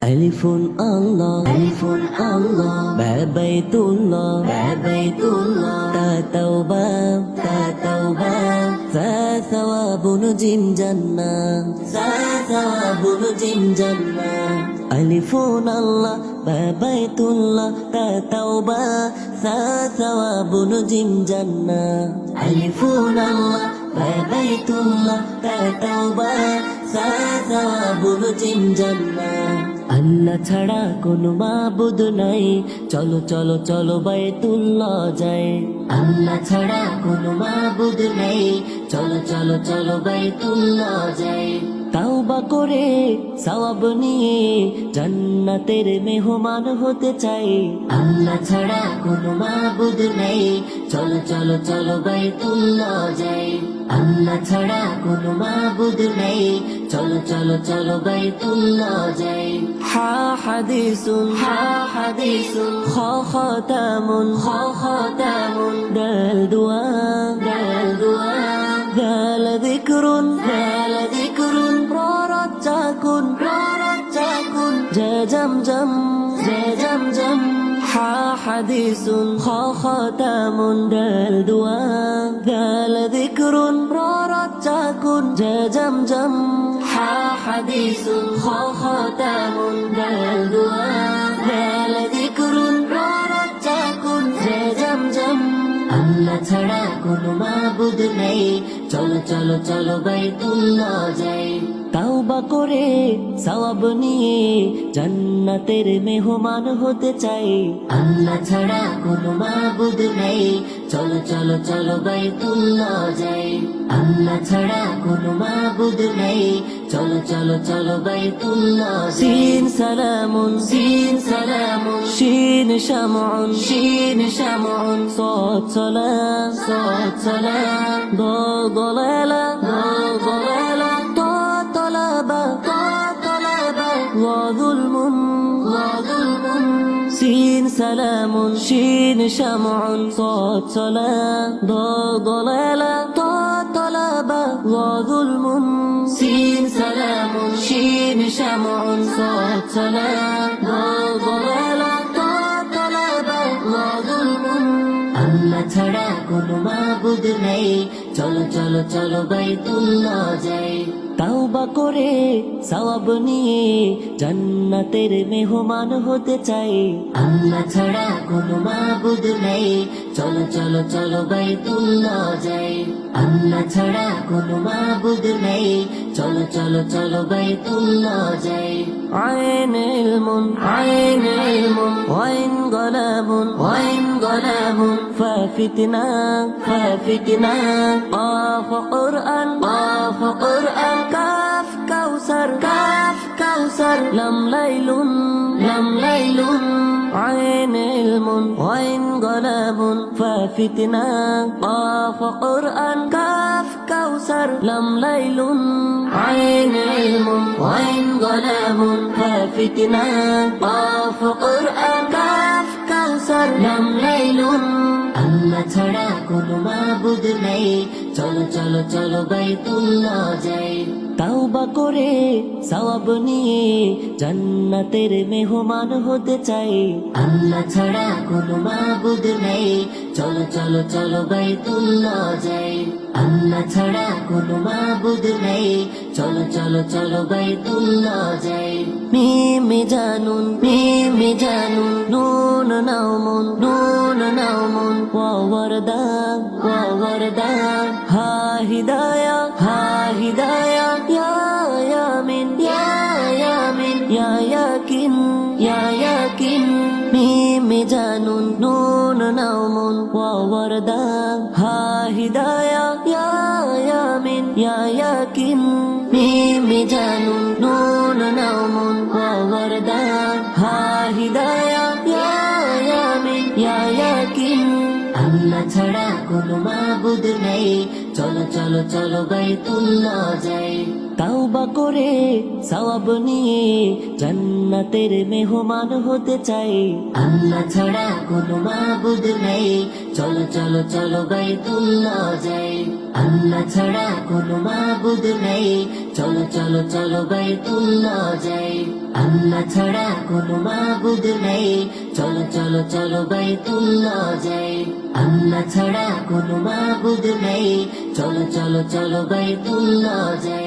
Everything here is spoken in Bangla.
Alifun Allah, Alifun Allah, Ba Baitullah, Ba Baitullah, Ta Tawbah, Ta Tawbah, Sa Thawabun Jim Jannah, Sa Thawabun Jim Jannah. Alifun Allah, Ba Baitullah, Ta Tawbah, Sa Thawabun Jim Jannah. Alifun Allah, Ba Baitullah, Ta Tawbah, Sa Thawabun Jim Jannah. আল্লাহ ছাড়া কোনো মাবুদ নাই, চলো চলো চলো বাইতুল্লাহ যাই। আল্লাহ ছাড়া কোনো মাবুদ নাই, চলো চলো চলো বাইতুল্লাহ যাই। তাওবা করে সওয়াব নিয়ে জান্নাতের মেহমান হতে চাই। আল্লাহ ছাড়া কোনো মাবুদ নাই, চলো চলো চলো বাইতুল্লাহ যাই। আল্লাহ ছাড়া কোনো মাবুদ নাই, চলো চলো চলো বাইতুল্লাহ যাই। হা হাদিসুন, হা হাদিসুন, খ খতামুন, খ খতামুন, দাল দুআ, দাল দুআ, দাল যিকরুন, দাল যিকরুন, ররজাকুন, ররজাকুন, জা জামজাম, জা জামজাম। হা হাদিসুন, খ খতামুন, দাল দুআ, দাল যিকরুন, ররজাকুন, জা জামজাম। হা হাদিসুন, খ খতামুন, দাল দুআ, দাল যিকরুন, ররজাকুন, জা জামজাম। আল্লাহ ছাড়া কোনো মাবুদ নাই, চলো চলো চলো বাইতুল্লাহ যাই। তাওবা করে সওয়াব নিয়ে জান্নাতের মেহমান হতে চাই। আল্লাহ ছাড়া কোনো মাবুদ নাই, চলো চলো চলো বাইতুল্লাহ যাই। আল্লাহ ছাড়া কোনো মাবুদ নাই, চলো চলো চলো বাইতুল্লাহ। সিন সালামুন, সিন সালামুন, শিন শামউন, শিন শামউন, সাদ সালাম, সাদ সালাম, দাল দালালা, দাল দালালা, তা তালাবা, তা তালাবা, ওয়া যুলমুন, ওয়া যুলমুন। সিন সালামুন, শিন শামউন, সাদ সালাম, দাল দালালা, তা তালাবা, ওয়া যুলমুন। সিন সালামুন, শিন শামউন, সাদ সালাম, দাল দালালা, তা তালাবা, ওয়া যুলমুন। আল্লাহ ছাড়া কোনো মাবুদ নাই, চলো চলো চলো বাইতুল্লাহ যাই। তাওবা করে সওয়াব নিয়ে জান্নাতের মেহমান হতে চাই। আল্লাহ ছাড়া কোনো মাবুদ নাই, চলো চলো চলো বাইতুল্লাহ যাই। আল্লাহ ছাড়া কোনো মাবুদ নাই, চলো চলো চলো বাইতুল্লাহ যাই। আইন ইলমুন, আইন ইলমুন, ওয়াইন গলাবুন, ওয়াইন গলাবুন, ফাফিতনা, ফাফিতনা, কাফ কুরআন, কাফ কুরআন, কাফ কাউসার, কাফ কাউসার, লাম লাইলুন, লাম লাইলুন। আইন ইলমুন, ওয়াইন গলাবুন, ফাফিতনা, কাফ কুরআন, কাফ কাউসার, লাম লাইলুন। আইন ইলমুন, ওয়াইন গলাবুন, ফাফিতনা, কাফ কুরআন, কাফ কাউসার, লাম লাইলুন। আল্লাহ ছাড়া কোনো মাবুদ নাই, চলো চলো চলো বাইতুল্লাহ যাই। তাওবা করে সওয়াব নিয়ে জান্নাতের মেহমান হতে চাই। আল্লাহ ছাড়া কোনো মাবুদ নাই, চলো চলো চলো বাইতুল্লাহ যাই। আল্লাহ ছাড়া কোনো মাবুদ নাই, চলো চলো চলো বাইতুল্লাহ যাই। মিমে জানুন, মিমে জানুন, নুন নাউমুন, নুন নাউমুন, ওয়া ওয়ারদা, ওয়া ওয়ারদা, হা হিদায়া, হা হিদায়া, ইয়া ইয়ামিন, ইয়া ইয়ামিন, ইয়া ইয়াকিন, ইয়া ইয়াকিন। মিমে জানুন, নুন নাউমুন, ওয়া ওয়ারদা, হা হিদায়া, ইয়া ইয়ামিন, ইয়া ইয়াকিন। মিমে জানুন, নুন নাউমুন, ওয়া ওয়ারদা, হা হিদায়া, ইয়া ইয়ামিন, ইয়া ইয়াকিন। আল্লাহ ছাড়া কোনো মাবুদ নাই, চলো চলো চলো বাইতুল্লাহ যাই। তাওবা করে সওয়াব নিয়ে জান্নাতের মেহমান হতে চাই। আল্লাহ ছাড়া কোনো মাবুদ নাই, চলো চলো চলো বাইতুল্লাহ যাই। আল্লাহ ছাড়া কোনো মাবুদ নাই, চলো চলো চলো বাইতুল্লাহ যাই। আল্লাহ ছাড়া কোনো মাবুদ নেই, চলো চলো চলো বাইতুল্লাহ যাই। আল্লাহ ছাড়া কোনো মাবুদ নেই, চলো চলো চলো বাইতুল্লাহ যাই।